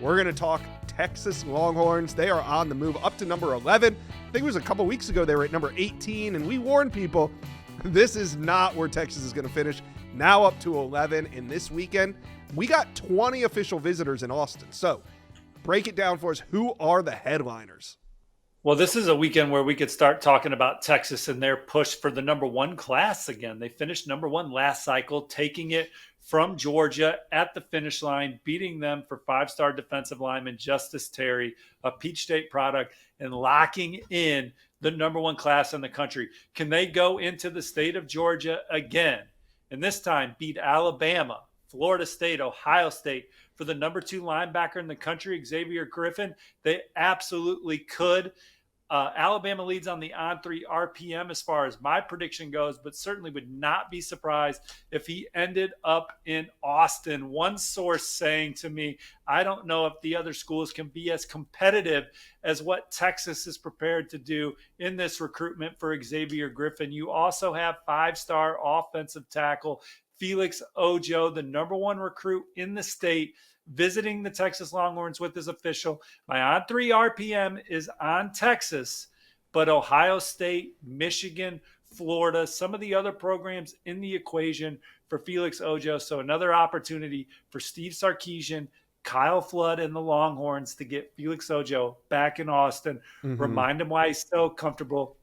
We're going to talk Texas Longhorns. They are on the move up to number 11. I think it was a couple weeks ago they were at number 18, and we warned people this is not where Texas is going to finish. Now up to 11, and this weekend we got 20 official visitors in Austin. So break it down for us. Who are the headliners? Well, this is a weekend where we could start talking about Texas and their push for the number one class again. They finished number one last cycle, taking it from Georgia at the finish line, beating them for five-star defensive lineman Justice Terry, a Peach State product, and locking in the number one class in the country. Can they go into the state of Georgia again, and this time beat Alabama, Florida State, Ohio State for the number two linebacker in the country, Xavier Griffin? They absolutely could. Alabama leads on the on-3 RPM as far as my prediction goes, but certainly would not be surprised if he ended up in Austin. One source saying to me, I don't know if the other schools can be as competitive as what Texas is prepared to do in this recruitment for Xavier Griffin. You also have five-star offensive tackle Felix Ojo, the number one recruit in the state, visiting the Texas Longhorns with his official. My on-3 RPM is on Texas, but Ohio State, Michigan, Florida, some of the other programs in the equation for Felix Ojo. So another opportunity for Steve Sarkisian, Kyle Flood, and the Longhorns to get Felix Ojo back in Austin. Remind him why he's so comfortable.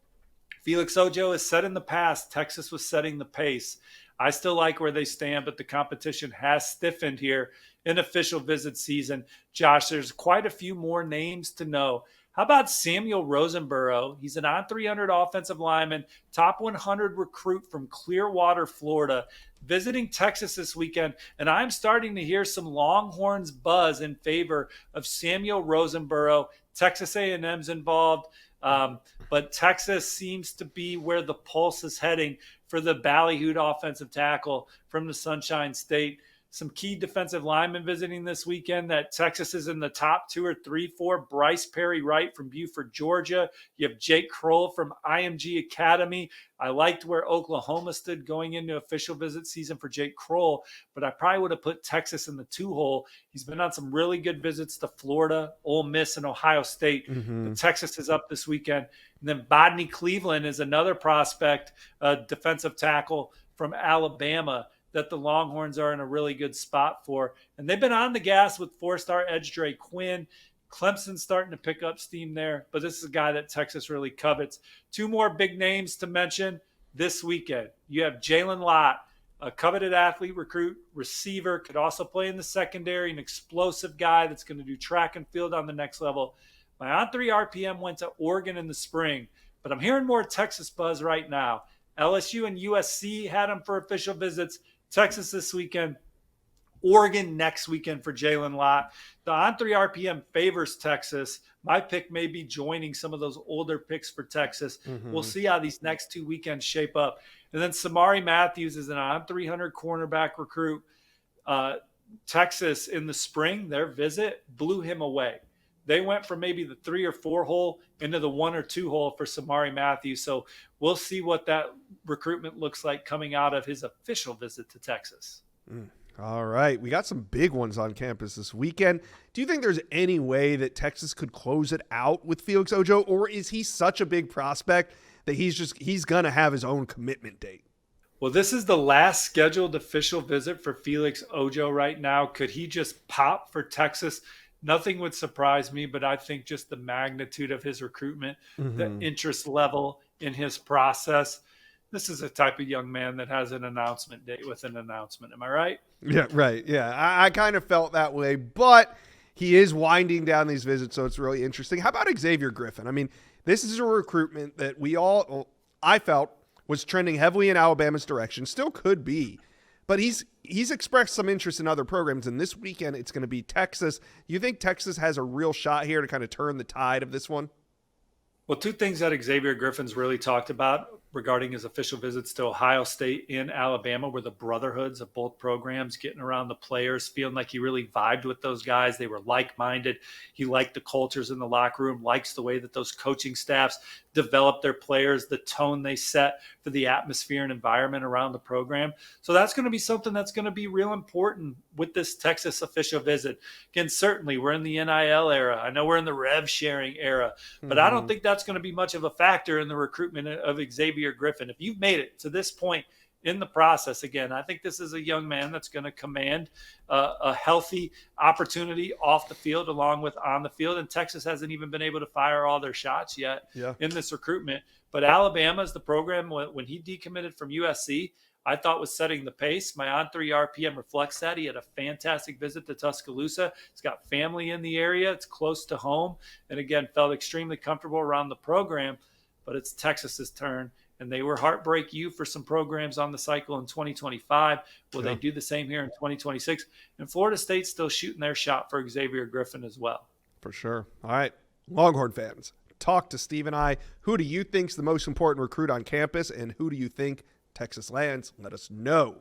Felix Ojo has said in the past, Texas was setting the pace. I still like where they stand, but the competition has stiffened here in official visit season. Josh, there's quite a few more names to know. How about Samuel Rosenborough? He's an on-300 offensive lineman, top 100 recruit from Clearwater, Florida, visiting Texas this weekend. And I'm starting to hear some Longhorns buzz in favor of Samuel Rosenborough. Texas A&M's involved. But Texas seems to be where the pulse is heading for the ballyhooed offensive tackle from the Sunshine State. Some key defensive linemen visiting this weekend that Texas is in the top 2 or 3 for. Bryce Perry Wright from Buford, Georgia. You have Jake Kroll from IMG Academy. I liked where Oklahoma stood going into official visit season for Jake Kroll, but I probably would have put Texas in the 2-hole. He's been on some really good visits to Florida, Ole Miss, and Ohio State. But Texas is up this weekend. And then Bodney Cleveland is another prospect, defensive tackle from Alabama, that the Longhorns are in a really good spot for. And they've been on the gas with 4-star edge Dre Quinn. Clemson's starting to pick up steam there, but this is a guy that Texas really covets. 2 more big names to mention this weekend. You have Jalen Lott, a coveted athlete, recruit, receiver, could also play in the secondary, an explosive guy that's going to do track and field on the next level. My on-3 RPM went to Oregon in the spring, but I'm hearing more Texas buzz right now. LSU and USC had him for official visits. Texas this weekend, Oregon next weekend for Jalen Lott. The on-3 RPM favors Texas. My pick may be joining some of those older picks for Texas. We'll see how these next 2 weekends shape up. And then Samari Matthews is an on-300 cornerback recruit. Texas in the spring, their visit blew him away. They went from maybe the 3 or 4 hole into the 1 or 2 hole for Samari Matthews. So we'll see what that recruitment looks like coming out of his official visit to Texas. All right. We got some big ones on campus this weekend. Do you think there's any way that Texas could close it out with Felix Ojo, or is he such a big prospect that he's going to have his own commitment date? Well, this is the last scheduled official visit for Felix Ojo right now. Could he just pop for Texas? Nothing would surprise me, but I think just the magnitude of his recruitment, the interest level in his process, this is a type of young man that has an announcement date with an announcement. Am I right? Yeah, right. Yeah, I kind of felt that way, but he is winding down these visits, so it's really interesting. How about Xavier Griffin? I mean, this is a recruitment that I felt was trending heavily in Alabama's direction, still could be. But he's expressed some interest in other programs, and this weekend it's going to be Texas. You think Texas has a real shot here to kind of turn the tide of this one? Well, 2 things that Xavier Griffin's really talked about regarding his official visits to Ohio State and Alabama were the brotherhoods of both programs, getting around the players, feeling like he really vibed with those guys. They were like-minded. He liked the cultures in the locker room, likes the way that those coaching staffs develop their players, the tone they set for the atmosphere and environment around the program. So that's going to be something that's going to be real important with this Texas official visit. Again, certainly we're in the NIL era. I know we're in the rev sharing era, but I don't think that's going to be much of a factor in the recruitment of Xavier Griffin. If you've made it to this point in the process, again, I think this is a young man that's going to command a healthy opportunity off the field along with on the field. And Texas hasn't even been able to fire all their shots yet in this recruitment. But Alabama is the program when he decommitted from USC, I thought was setting the pace. My on-3 RPM reflects that. He had a fantastic visit to Tuscaloosa. He's got family in the area. It's close to home. And again, felt extremely comfortable around the program. But it's Texas's turn. And they were Heartbreak U for some programs on the cycle in 2025. Will they do the same here in 2026? And Florida State's still shooting their shot for Xavier Griffin as well. For sure. All right, Longhorn fans, talk to Steve and I. Who do you think's the most important recruit on campus, and who do you think Texas lands? Let us know.